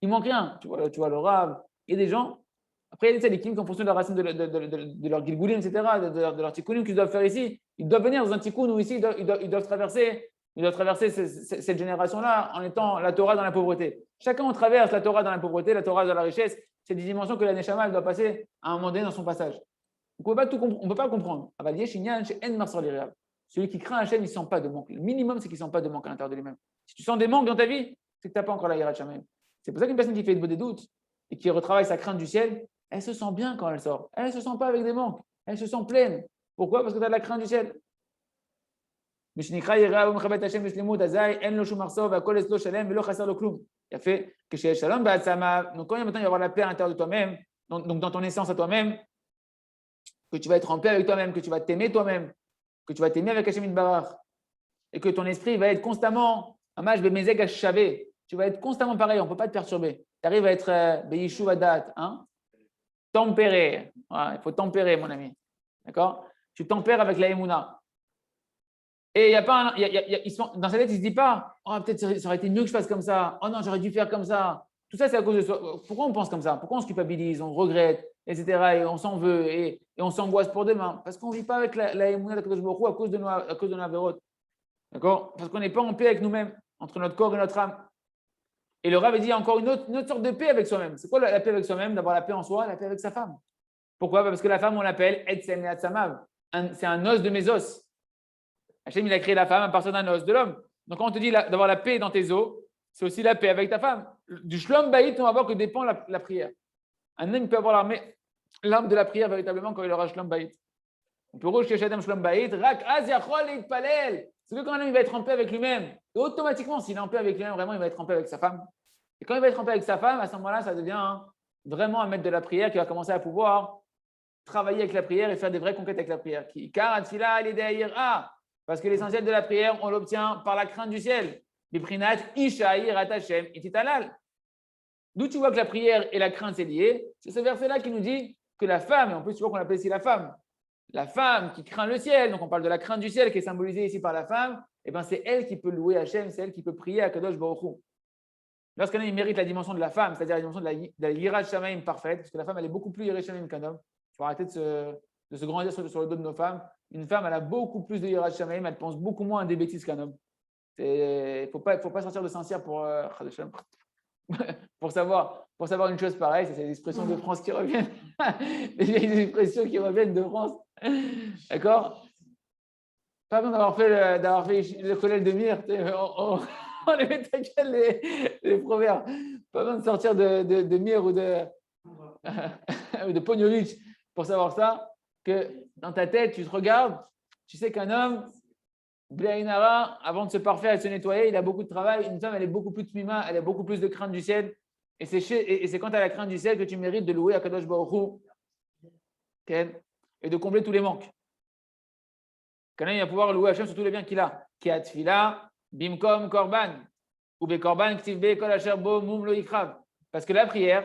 Il manque rien. Tu vois le Rav. Il y a des gens, après il y a des tzadikim qui en fonction de la racine de leur gilgoulim, etc., de leur tikkunim qu'ils doivent faire ici, ils doivent venir dans un tikkun où ici, ils doivent traverser cette génération-là en étant la Torah dans la pauvreté. Chacun on traverse la Torah dans la pauvreté, la Torah dans la richesse. C'est des dimensions que la Neshama doit passer à un moment donné dans son passage. On ne peut pas comprendre. Celui qui craint Hachem, il ne sent pas de manque. Le minimum, c'est qu'il ne sent pas de manque à l'intérieur de lui-même. Si tu sens des manques dans ta vie, c'est que tu n'as pas encore la Yirat Shamayim. C'est pour ça qu'une personne qui fait des doutes et qui retravaille sa crainte du ciel, elle se sent bien quand elle sort. Elle ne se sent pas avec des manques. Elle se sent pleine. Pourquoi? Parce que tu as de la crainte du ciel. Il a fait que chez Shalom, donc quand maintenant il va y avoir la paix à l'intérieur de toi-même, donc dans ton essence à toi-même, que tu vas être en paix avec toi-même, que tu vas t'aimer toi-même, que tu vas t'aimer avec Hachem Barach, et que ton esprit va être constamment, tu vas être constamment pareil, on ne peut pas te perturber. Tu arrives à être Beyishuv Adat, tempéré. Voilà, il faut tempérer, mon ami. D'accord? Tu tempères avec la Emouna. Et il y a pas dans sa tête, il ne se dit pas « Oh, peut-être ça aurait été mieux que je fasse comme ça. Oh non, j'aurais dû faire comme ça. » Tout ça, c'est à cause de soi. Pourquoi on pense comme ça? Pourquoi on se culpabilise, on regrette, etc. Et on s'en veut et on s'angoisse pour demain? Parce qu'on ne vit pas avec la émouna de Kadosh Baruch Hu à cause de nos avérotes. D'accord? Parce qu'on n'est pas en paix avec nous-mêmes, entre notre corps et notre âme. Et le Rav dit encore une autre sorte de paix avec soi-même. C'est quoi la paix avec soi-même? D'avoir la paix en soi, la paix avec sa femme. Pourquoi? Parce que la femme, on l'appelle Etzem Neatzamav. C'est un os de mes os. Hachem, il a créé la femme à partir d'un os de l'homme. Donc, quand on te dit d'avoir la paix dans tes os, c'est aussi la paix avec ta femme. Du shlom baït, on va voir que dépend la prière. Un homme peut avoir l'âme de la prière véritablement quand il aura shlom baït. Pirouche que Shadam Shlom Baït, Rak Az Yachol Itpalel. C'est que quand un homme il va être en paix avec lui-même, et automatiquement, s'il est en paix avec lui-même, vraiment, il va être en paix avec sa femme. Et quand il va être en paix avec sa femme, à ce moment-là, ça devient vraiment un maître de la prière qui va commencer à pouvoir travailler avec la prière et faire des vraies conquêtes avec la prière. Car Atfila, il est parce que l'essentiel de la prière, on l'obtient par la crainte du ciel. Biprinat Ishaï Ratachem Ititalal. D'où tu vois que la prière et la crainte c'est lié. C'est ce verset-là qui nous dit que la femme, et en plus tu vois qu'on l'appelle ici la femme qui craint le ciel, donc on parle de la crainte du ciel qui est symbolisée ici par la femme, et ben c'est elle qui peut louer Hachem, c'est elle qui peut prier à Kadosh Baruch Hu. Lorsqu'un homme mérite la dimension de la femme, c'est-à-dire la dimension de la Yirat Shamaim parfaite, parce que la femme elle est beaucoup plus Yirat Shamaim qu'un homme. Il faut arrêter de se grandir sur le dos de nos femmes. Une femme elle a beaucoup plus de Yirat Shamaim, elle pense beaucoup moins à des bêtises qu'un homme. Il ne faut pas sortir de Saint-Cyr pour savoir une chose pareille, c'est des expressions de France qui reviennent, des expressions qui reviennent de France, d'accord? Pas besoin d'avoir fait le collège de Mire, on les met les proverbes. Pas besoin de sortir de Mire ou de Pognovitch pour savoir ça, que dans ta tête, tu te regardes, tu sais qu'un homme, Blainara, avant de se parfaire et de se nettoyer, il a beaucoup de travail. Une femme, elle est beaucoup plus tmima, elle a beaucoup plus de crainte du ciel. Et c'est quand tu as la crainte du ciel que tu mérites de louer à Kadosh Baruch Hu et de combler tous les manques. Quand il va pouvoir louer Hachem sur tous les biens qu'il a. Ki atfila, bimkom korban, ou be korban ktivbe kol asher bo mum lo ikrav. Parce que la prière,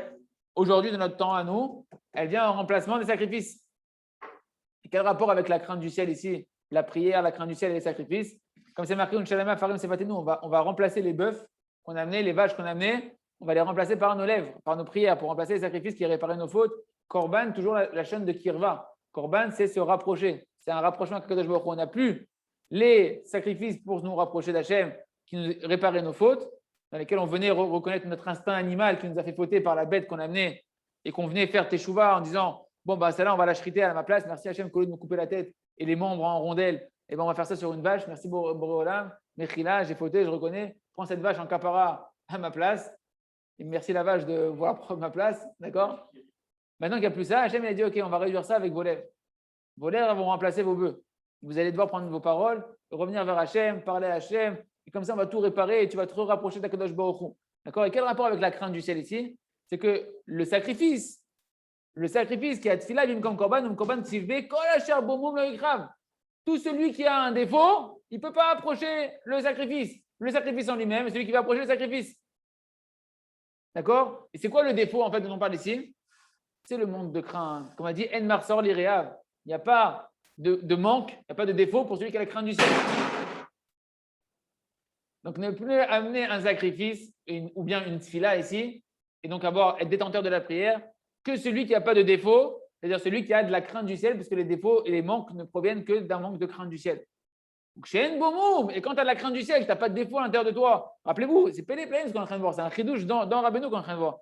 aujourd'hui de notre temps à nous, elle vient en remplacement des sacrifices. Et quel rapport avec la crainte du ciel ici? La prière, la crainte du ciel et les sacrifices. Comme c'est marqué, on va remplacer les bœufs qu'on a amenés, les vaches qu'on a amenées, on va les remplacer par nos lèvres, par nos prières, pour remplacer les sacrifices qui réparaient nos fautes. Korban, toujours la chaîne de Kirva. Korban, c'est se rapprocher. C'est un rapprochement avec Kadosh Baruch Hu. On n'a plus les sacrifices pour nous rapprocher d'Hachem, qui nous réparaient nos fautes, dans lesquels on venait reconnaître notre instinct animal qui nous a fait fauter par la bête qu'on a amenée et qu'on venait faire teshuva en disant bon, bah, celle-là, on va la shriter à ma place. Merci Hachem, qu'au lieu de me couper la tête et les membres en rondelles, et ben on va faire ça sur une vache. Merci Boréolam. Mechila, j'ai fauté, je reconnais. Prends cette vache en capara à ma place. Et merci la vache de vouloir prendre ma place. D'accord? Maintenant qu'il n'y a plus ça, Hachem il a dit ok, on va réduire ça avec vos lèvres. Vos lèvres vont remplacer vos bœufs. Vous allez devoir prendre vos paroles, revenir vers Hachem, parler à Hachem. Et comme ça, on va tout réparer et tu vas te rapprocher d'Akadosh Baruch Hu. D'accord? Et quel rapport avec la crainte du ciel ici? C'est que le sacrifice qui a tfila bimkom korban korban tzivbe kol asher bo mum lo ikrav. Tout celui qui a un défaut, il ne peut pas approcher le sacrifice. Le sacrifice en lui-même, c'est celui qui va approcher le sacrifice. D'accord? Et c'est quoi le défaut en fait dont on parle ici? C'est le manque de crainte. Comme on a dit, en marsor l'iréav. Il n'y a pas de manque, il n'y a pas de défaut pour celui qui a la crainte du ciel. Donc ne plus amener un sacrifice ou bien une tfila ici, et donc être détenteur de la prière, que celui qui n'a pas de défaut, c'est-à-dire celui qui a de la crainte du ciel, parce que les défauts et les manques ne proviennent que d'un manque de crainte du ciel. Donc, chez Enbomoum, et quand tu as de la crainte du ciel, tu n'as pas de défaut à l'intérieur de toi. Rappelez-vous, c'est Pélé ce qu'on est en train de voir, c'est un chidouche dans Rabbeinu qu'on est en train de voir.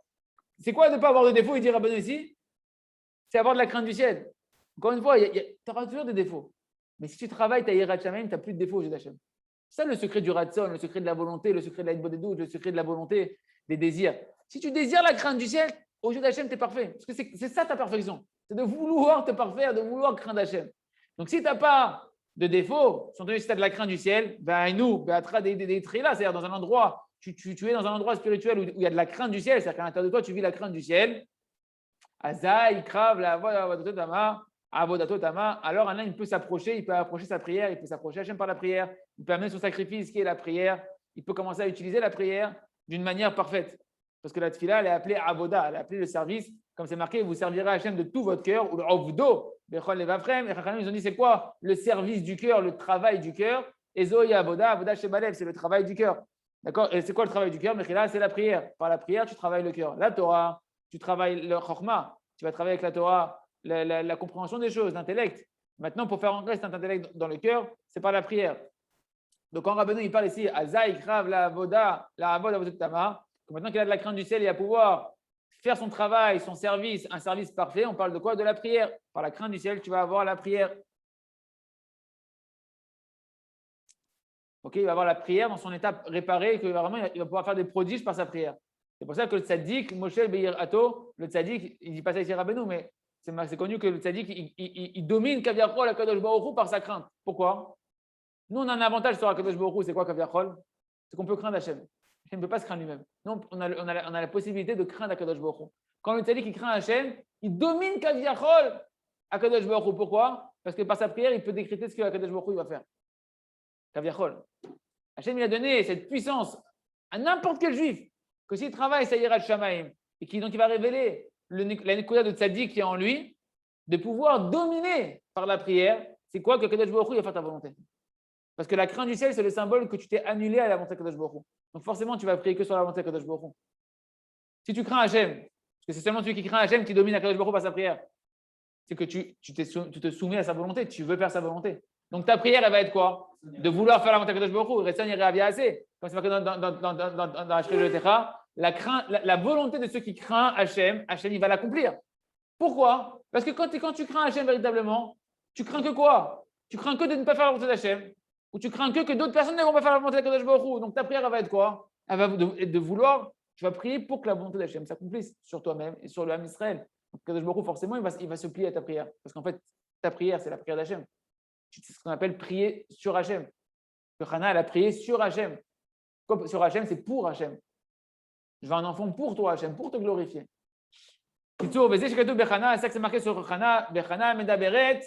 C'est quoi de ne pas avoir de défaut, il dit Rabbeinu ici? C'est avoir de la crainte du ciel. Encore une fois, tu auras toujours des défauts. Mais si tu travailles, tu as Yirat Shamayim, tu n'as plus de défauts, Hachem. C'est ça le secret du Ratson, le secret de la volonté, le secret de la Hitbodedut, le secret de la volonté, des désirs. Si tu désires la crainte du ciel, au jeu d'Hachem, tu es parfait. Parce que c'est ça ta perfection. C'est de vouloir te parfaire, de vouloir craindre Hachem. Donc si tu n'as pas de défaut, si tu as de la crainte du ciel, c'est-à-dire dans un endroit, tu es dans un endroit spirituel où il y a de la crainte du ciel, c'est-à-dire qu'à l'intérieur de toi, tu vis la crainte du ciel. Azaï, Krav, la Avodatotama, alors un homme il peut s'approcher, il peut approcher sa prière, il peut s'approcher Hachem par la prière, il peut amener son sacrifice qui est la prière, il peut commencer à utiliser la prière d'une manière parfaite. Parce que la tfila, elle est appelée avoda, elle est appelée le service, comme c'est marqué, vous servirez Hachem de tout votre cœur, ou le ovdo, bechol levavchem. Et ils ont dit c'est quoi? Le service du cœur, le travail du cœur. Et zoya avoda, avoda shebalev, c'est le travail du cœur. D'accord? Et c'est quoi le travail du cœur? Mechila, c'est la prière. Par la prière, tu travailles le cœur. La Torah, tu travailles le chokma, tu vas travailler avec la Torah. La compréhension des choses, l'intellect. Maintenant, pour faire entrer cet intellect dans le cœur, c'est par la prière. Donc, quand Rabbeinu il parle ici, Azaï, Krav, la Avoda, Tama, maintenant qu'il a de la crainte du ciel, il va pouvoir faire son travail, son service, un service parfait. On parle de quoi? De la prière. Par la crainte du ciel, tu vas avoir la prière. Ok, il va avoir la prière dans son état réparé, que vraiment il va pouvoir faire des prodiges par sa prière. C'est pour ça que le tzaddik, Moshe Beir Ato, le tzaddik, il ne dit pas ça ici Rabbeinu, mais c'est connu que le tzaddik, il domine Kaviachol à Kadosh Baruch Hu par sa crainte. Pourquoi? Nous, on a un avantage sur Kadosh Baruch Hu, c'est quoi Kaviachol? C'est qu'on peut craindre Hachem. Hachem ne peut pas se craindre lui-même. Non, on a la possibilité de craindre Kadosh Baruch Hu. Quand le tzaddik il craint Hachem, il domine Kaviachol à Kadosh Baruch Hu. Pourquoi? Parce que par sa prière, il peut décréter ce que Kadosh Baruch Hu va faire. Kaviachol. Hachem, il a donné cette puissance à n'importe quel juif que s'il travaille, ça ira de Shamaïm, et donc il va révéler la nekuda de tzaddik qui est en lui, de pouvoir dominer par la prière. C'est quoi que Kadosh Baruch Hu va faire ta volonté? Parce que la crainte du ciel, c'est le symbole que tu t'es annulé à la volonté de Kadosh Baruch Hu. Donc forcément, tu vas prier que sur la volonté de Kadosh Baruch Hu. Si tu crains Hachem, parce que c'est seulement celui qui craint Hachem qui domine à Kadosh Baruch Hu par sa prière, c'est que tu te soumets à sa volonté, tu veux faire sa volonté. Donc ta prière, elle va être quoi? De vouloir faire la volonté de Kadosh Baruch Hu. Ressan irait assez. Comme c'est marqué dans Hashkel Techa, la volonté de ceux qui craignent Hachem, Hachem, il va l'accomplir. Pourquoi? Parce que quand tu crains Hachem véritablement, tu crains que quoi? Tu crains que de ne pas faire la volonté d'Hachem, ou tu crains que d'autres personnes ne vont pas faire la volonté de Kadosh Baruch Hu. Donc ta prière, elle va être quoi? Elle va de vouloir, tu vas prier pour que la volonté d'Hachem s'accomplisse sur toi-même et sur le Ham Israël. Donc Kadosh Baruch Hu, forcément, il va se plier à ta prière. Parce qu'en fait, ta prière, c'est la prière d'Hachem. C'est ce qu'on appelle prier sur Hachem. Que Hana, elle a prié sur Hachem. Sur Hachem, c'est pour Hachem. Je veux un enfant pour toi, Hachem, pour te glorifier. C'est ça que c'est marqué sur Hana. Bechana Medaberet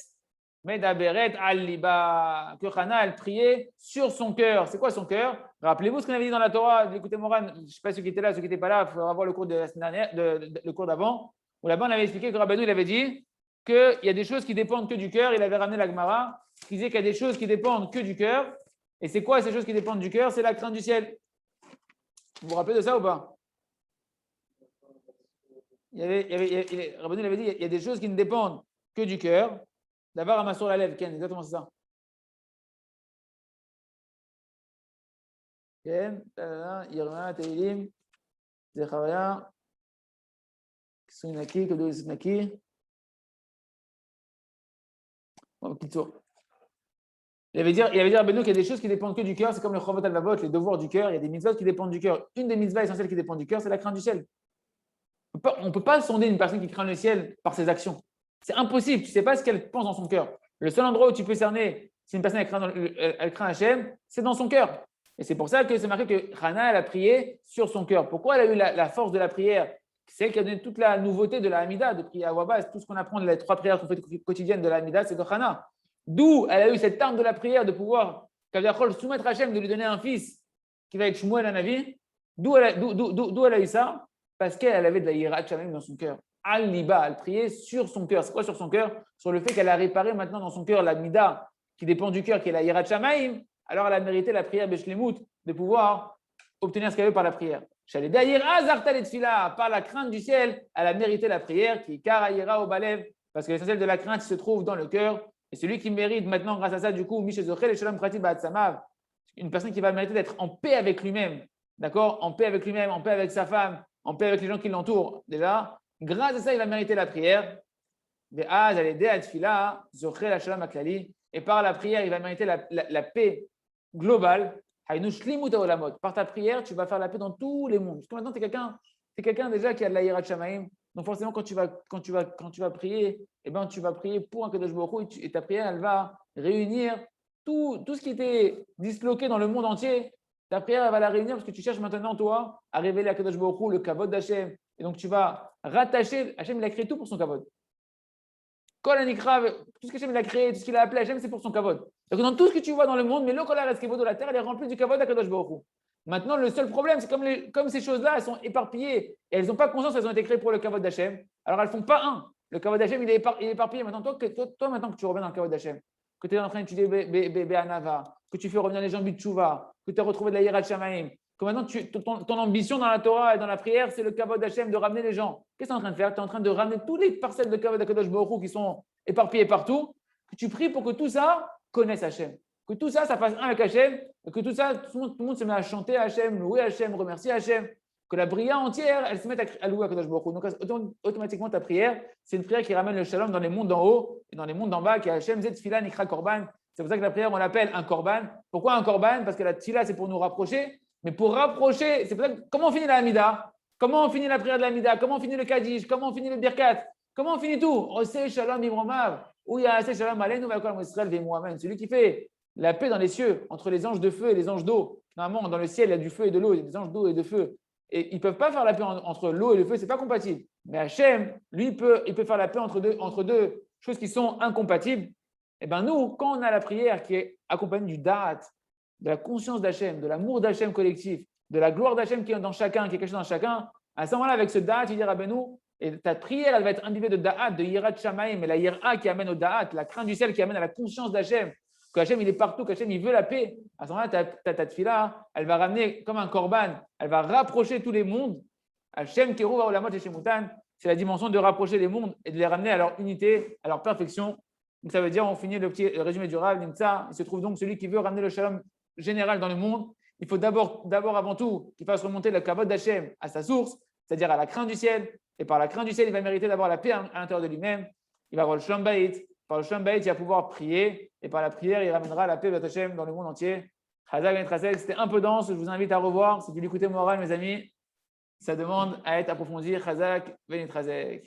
al-Liba. Que Hana, elle priait sur son cœur. C'est quoi son cœur? Rappelez-vous ce qu'on avait dit dans la Torah. Écoutez, Moran, je ne sais pas ceux qui étaient là, ceux qui n'étaient pas là, il faudra voir le cours de la semaine dernière, le cours d'avant, où là-bas, on avait expliqué que Rabbeinu, il avait dit qu'il y a des choses qui dépendent que du cœur. Il avait ramené la Gemara, qui disait qu'il y a des choses qui dépendent que du cœur. Et c'est quoi ces choses qui dépendent du cœur? C'est la crainte du ciel. Vous vous rappelez de ça ou pas? Rabbeinu avait dit il y a des choses qui ne dépendent que du cœur. D'abord, Amassur la lèvre, Ken, exactement c'est ça. Ken, Irma, Teilim, Zechavaya, Sunaki, Kodou Sunaki. Petit tour. Il avait dit Rabbeinu qu'il y a des choses qui dépendent que du cœur, c'est comme le Chovot Halvavot, les devoirs du cœur, il y a des mitzvot qui dépendent du cœur. Une des mitzvahs essentielles qui dépend du cœur, c'est la crainte du ciel. On ne peut pas sonder une personne qui craint le ciel par ses actions. C'est impossible, tu ne sais pas ce qu'elle pense dans son cœur. Le seul endroit où tu peux cerner si une personne elle craint Hachem, c'est dans son cœur. Et c'est pour ça que c'est marqué que Hana, elle a prié sur son cœur. Pourquoi elle a eu la force de la prière? C'est elle qui a donné toute la nouveauté de la Hamida, de prier à voix basse. Tout ce qu'on apprend de les 3 prières qu'on fait quotidiennes de la Hamida, c'est de Hana. D'où elle a eu cette arme de la prière de pouvoir soumettre Hachem, de lui donner un fils qui va être Shmuel Hanavi. D'où elle a eu ça? Parce qu'elle avait de la Yirat Shamayim dans son cœur. Al-Liba, elle priait sur son cœur. C'est quoi sur son cœur? Sur le fait qu'elle a réparé maintenant dans son cœur la Mida qui dépend du cœur, qui est la Yirat Shamayim. Alors elle a mérité la prière Beshlemut de pouvoir obtenir ce qu'elle veut par la prière. Par la crainte du ciel, elle a mérité la prière qui est Karayira au Balev, parce que l'essentiel de la crainte se trouve dans le cœur. Et celui qui mérite maintenant, grâce à ça, du coup, une personne qui va mériter d'être en paix avec lui-même, d'accord? En paix avec lui-même, en paix avec sa femme, en paix avec les gens qui l'entourent. Déjà, grâce à ça, il va mériter la prière. Et par la prière, il va mériter la paix globale. Par ta prière, tu vas faire la paix dans tous les mondes. Parce que maintenant, tu es quelqu'un déjà qui a de la Yirat Shamayim. Donc forcément, quand tu vas prier, eh ben, tu vas prier pour un Kadosh Baruch Hu et ta prière, elle va réunir tout ce qui était disloqué dans le monde entier. Ta prière, elle va la réunir parce que tu cherches maintenant, toi, à révéler à Kadosh Baruch Hu le kavod d'Hachem. Et donc, tu vas rattacher. Hachem, il a créé tout pour son kavod. Kol Anikra, tout ce qu'Hachem il a créé, tout ce qu'il a appelé Hachem, c'est pour son kavod. Donc, dans tout ce que tu vois dans le monde, mais l'Okola Reskevod de la terre, elle est remplie du kavod à Kadosh Baruch Hu. Maintenant, le seul problème, c'est comme ces choses-là, elles sont éparpillées et elles n'ont pas conscience qu'elles ont été créées pour le kavod d'Hachem. Alors, elles ne font pas un. Le kavod d'Hachem, il est éparpillé. Maintenant, toi, maintenant que tu reviens dans le kavod d'Hachem, que tu es en train d'étudier Béanava, que tu fais revenir les gens Bitchouva, que tu as retrouvé de la Yirat Shamayim, que maintenant, ton ambition dans la Torah et dans la prière, c'est le kavod d'Hachem, de ramener les gens. Qu'est-ce que tu es en train de faire? Tu es en train de ramener toutes les parcelles de kavod d'Akadosh Baruch Hu qui sont éparpillées partout, que tu pries pour que tout ça connaisse Hachem. Que tout ça, ça fasse un avec Hachem, et que tout ça, tout le monde se met à chanter Hachem, louer Hachem, remercier Hachem, que la bria entière, elle se mette à louer Akadosh Baruch Hu. Donc, automatiquement, ta prière, c'est une prière qui ramène le shalom dans les mondes d'en haut et dans les mondes d'en bas, qui est Hachem, Zet, Tfila, Nikra, Korban. C'est pour ça que la prière, on l'appelle un Korban. Pourquoi un Korban? Parce que la Tfila, c'est pour nous rapprocher, mais pour rapprocher, c'est pour ça que, comment on finit la Hamida? Comment on finit la prière de la Hamida? Comment on finit le Kaddish? Comment on finit le Birkat? Comment on finit tout? Oseh Shalom Imromav, ou Yaaseh Shalom Aleinu Vakol Israël Ve'Moamen. Celui qui fait la paix dans les cieux entre les anges de feu et les anges d'eau. Normalement, dans le ciel, il y a du feu et de l'eau, il y a des anges d'eau et de feu. Et ils ne peuvent pas faire la paix entre l'eau et le feu, ce n'est pas compatible. Mais Hachem, lui, il peut faire la paix entre deux choses qui sont incompatibles. Et bien nous, quand on a la prière qui est accompagnée du da'at, de la conscience d'Hachem, de l'amour d'Hachem collectif, de la gloire d'Hachem qui est dans chacun, qui est cachée dans chacun, à ce moment-là, avec ce da'at, il dit Rabbeinu, et ta prière, elle va être imbibée de da'at, de yirat shamaim, mais la yira qui amène au da'at, la crainte du ciel qui amène à la conscience d'Hachem, qu'Hachem, il est partout, qu'Hachem, il veut la paix. À ce moment-là, ta tefila, elle va ramener comme un korban, elle va rapprocher tous les mondes. Hachem, Kerouva, Olamot et Shemutan, c'est la dimension de rapprocher les mondes et de les ramener à leur unité, à leur perfection. Donc ça veut dire, on finit le petit résumé du Rav, Nimtza, il se trouve donc celui qui veut ramener le shalom général dans le monde, il faut d'abord avant tout, qu'il fasse remonter le kavod d'Hachem à sa source, c'est-à-dire à la crainte du ciel. Et par la crainte du ciel, il va mériter d'avoir la paix à l'intérieur de lui-même. Il va avoir le shalom bayit. Par le shalom bayit, il va pouvoir prier. Et par la prière, il ramènera la paix de Hachem dans le monde entier. C'était un peu dense, je vous invite à revoir. C'est du l'écouter moral, mes amis. Ça demande à être approfondi. Chazak, Benitrazek.